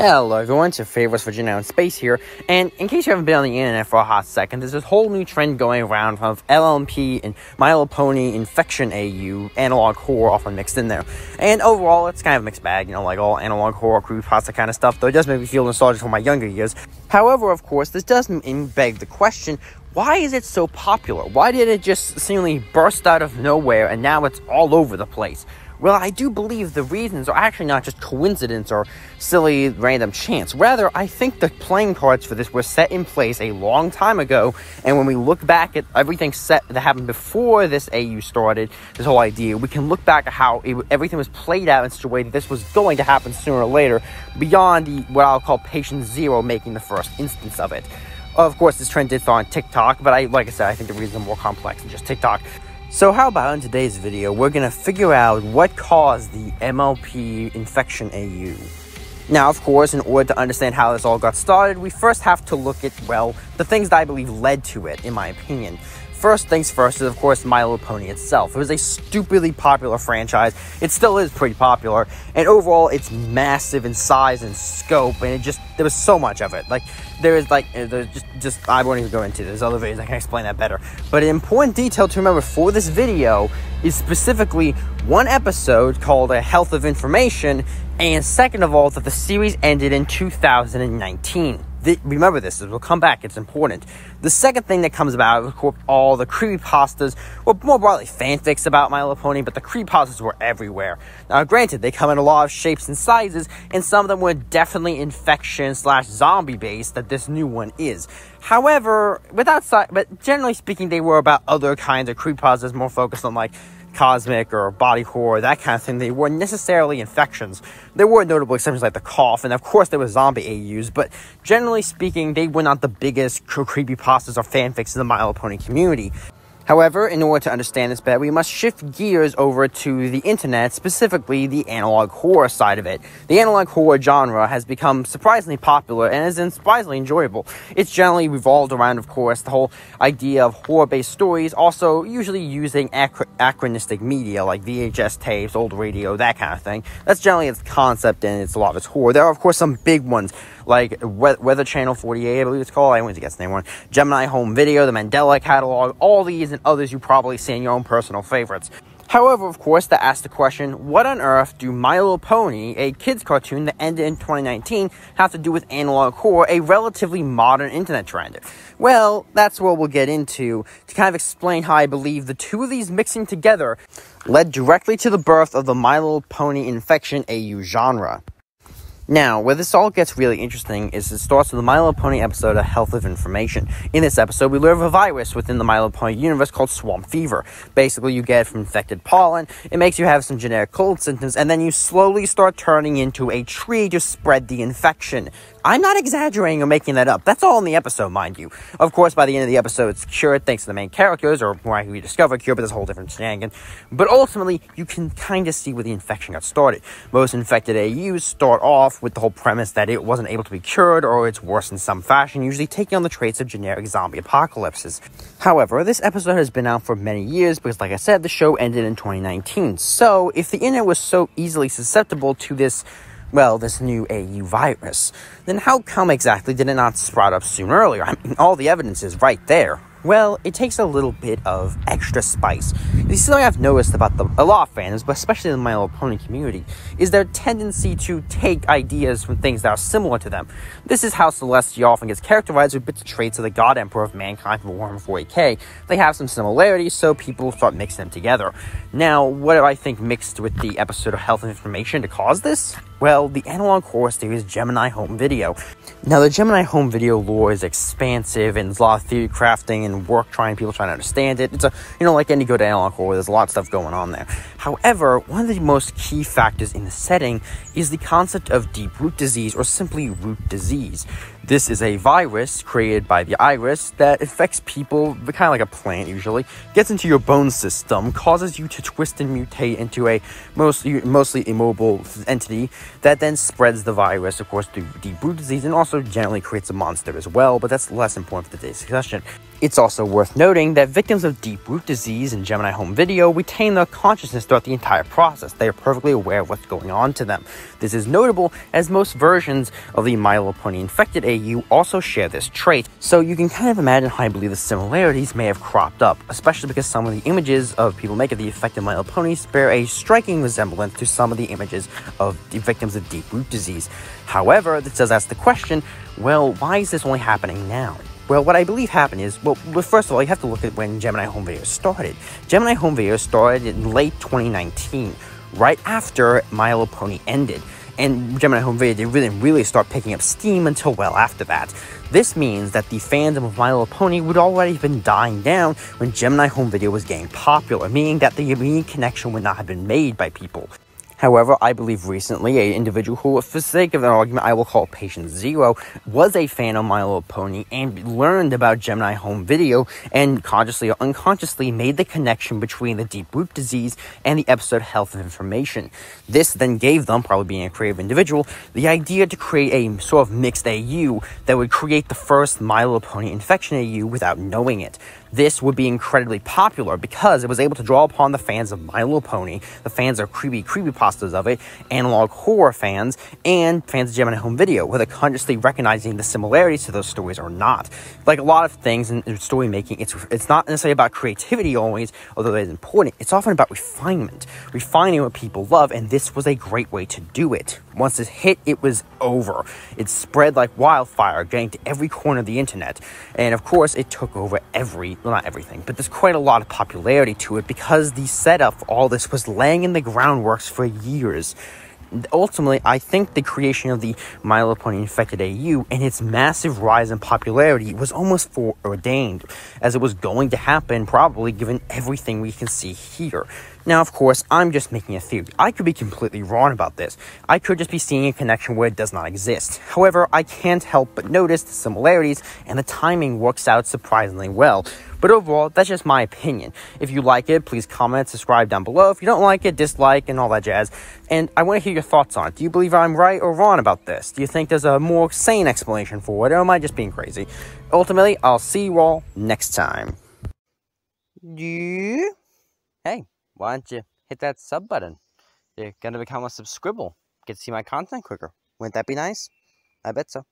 Hello everyone, it's your favorite Virginia in Space here, and in case you haven't been on the internet for a hot second, there's this whole new trend going around of Mlp and Mlp Infection AU, analog horror often mixed in there. And overall, it's kind of a mixed bag, like all analog horror, creepypasta kind of stuff, though it does make me feel nostalgic for my younger years. However, of course, this does beg the question, why is it so popular? Why did it just seemingly burst out of nowhere and now it's all over the place? Well, I do believe the reasons are actually not just coincidence or silly random chance. Rather, I think the playing cards for this were set in place a long time ago, and when we look back at everything that happened before this AU started, this whole idea, we can look back at how everything was played out in such a way that this was going to happen sooner or later, beyond what I'll call patient zero making the first instance of it. Of course, this trend did fall on TikTok, but like I said, I think the reasons are more complex than just TikTok. So how about in today's video, we're going to figure out what caused the Mlp Infection AU. Now, of course, in order to understand how this all got started, we first have to look at, well, the things that I believe led to it, in my opinion. First things first is, of course, My Little Pony itself. It was a stupidly popular franchise. It still is pretty popular. And overall, it's massive in size and scope. And there was so much of it. I won't even go into it. There's other videos I can explain that better. But an important detail to remember for this video is specifically one episode called A Health of Information. And second of all, that the series ended in 2019. Remember this, we'll come back, it's important. The second thing that comes about, of course, all the creepypastas, or more broadly fanfics about My Little Pony, but the creepypastas were everywhere. Now, granted, they come in a lot of shapes and sizes, and some of them were definitely infection/zombie based, that this new one is. However, but generally speaking, they were about other kinds of creepypastas, more focused on cosmic or body horror, that kind of thing. They weren't necessarily infections. There were notable exceptions like the cough, and of course there were zombie AUs, but generally speaking, they were not the biggest creepypastas or fanfics in the My Little Pony community. However, in order to understand this better, we must shift gears over to the internet, specifically the analog horror side of it. The analog horror genre has become surprisingly popular and is surprisingly enjoyable. It's generally revolved around, of course, the whole idea of horror-based stories, also usually using anachronistic media like VHS tapes, old radio, that kind of thing. That's generally its concept and it's a lot of its horror. There are, of course, some big ones, like Weather Channel 48, I believe it's called. I went to guess the name one. Gemini Home Video, the Mandela Catalog, all these and others you probably see in your own personal favorites. However, of course, that asks the question, what on earth do My Little Pony, a kids cartoon that ended in 2019, have to do with analog horror, a relatively modern internet trend? Well, that's what we'll get into to kind of explain how I believe the two of these mixing together led directly to the birth of the My Little Pony Infection AU genre. Now, where this all gets really interesting is it starts with the My Little Pony episode, A Health of Information. In this episode, we learn of a virus within the My Little Pony universe called swamp fever. Basically, you get it from infected pollen, it makes you have some generic cold symptoms, and then you slowly start turning into a tree to spread the infection. I'm not exaggerating or making that up. That's all in the episode, mind you. Of course, by the end of the episode, it's cured thanks to the main characters, or more likely we discover cure, but there's a whole different shenanigan. But ultimately, you can kind of see where the infection got started. Most infected AUs start off with the whole premise that it wasn't able to be cured, or it's worse in some fashion, usually taking on the traits of generic zombie apocalypses. However, this episode has been out for many years, because like I said, the show ended in 2019. So, if the internet was so easily susceptible to this new AU virus, then how come exactly did it not sprout up soon earlier? I mean, all the evidence is right there. Well, it takes a little bit of extra spice. The something I've noticed about a lot of fans, but especially in the My Little Pony community, is their tendency to take ideas from things that are similar to them. This is how Celestia often gets characterized with bits of traits of the God Emperor of Mankind from Warhammer 40k. They have some similarities, so people start mixing them together. Now, what do I think mixed with the episode of Health and Information to cause this? Well, the analog horror series Gemini Home Video. Now, the Gemini Home Video lore is expansive, and there's a lot of theory crafting and people trying to understand it. It's like any good analog horror, there's a lot of stuff going on there. However, one of the most key factors in the setting is the concept of deep root disease, or simply root disease. This is a virus created by the iris that affects people, kind of like a plant usually, gets into your bone system, causes you to twist and mutate into a mostly immobile entity that then spreads the virus, of course, through deep root disease, and also generally creates a monster as well, but that's less important for today's discussion. It's also worth noting that victims of deep root disease in Gemini home video retain their consciousness throughout the entire process. They are perfectly aware of what's going on to them. This is notable as most versions of the Mlp infected AU also share this trait, so you can kind of imagine how I believe the similarities may have cropped up, especially because some of the images of people make of the affected Mlp bear a striking resemblance to some of the images of the victims of deep root disease. However, this does ask the question, well, why is this only happening now? Well, what I believe happened is, well, first of all, you have to look at when Gemini home video started. Gemini home video started in late 2019, right after Mlp ended. And Gemini home video didn't really start picking up steam until well after that. This means that the fandom of Mlp would already have been dying down when Gemini home video was getting popular, meaning that the immediate connection would not have been made by people. However, I believe recently an individual who, for the sake of an argument, I will call Patient Zero, was a fan of Mlp and learned about Gemini home video and consciously or unconsciously made the connection between the deep root disease and the episode Health of Information. This then gave them, probably being a creative individual, the idea to create a sort of mixed AU that would create the first Mlp infection AU without knowing it. This would be incredibly popular because it was able to draw upon the fans of Mlp, the fans of creepypastas of it, analog horror fans, and fans of Gemini home video, whether consciously recognizing the similarities to those stories or not. Like a lot of things in story making, it's not necessarily about creativity always, although that is important. It's often about refinement, refining what people love, and this was a great way to do it. Once it hit, it was over. It spread like wildfire, getting to every corner of the internet, and of course, it took over well, not everything, but there's quite a lot of popularity to it because the setup for all this was laying in the groundworks for years. Ultimately, I think the creation of the Mlp infected AU and its massive rise in popularity was almost foreordained, as it was going to happen probably given everything we can see here. Now, of course, I'm just making a theory. I could be completely wrong about this. I could just be seeing a connection where it does not exist. However, I can't help but notice the similarities, and the timing works out surprisingly well. But overall, that's just my opinion. If you like it, please comment, subscribe down below. If you don't like it, dislike, and all that jazz. And I want to hear your thoughts on it. Do you believe I'm right or wrong about this? Do you think there's a more sane explanation for it, or am I just being crazy? Ultimately, I'll see you all next time. Yeah. Hey, why don't you hit that sub button? You're gonna become a subscribble. Get to see my content quicker. Wouldn't that be nice? I bet so.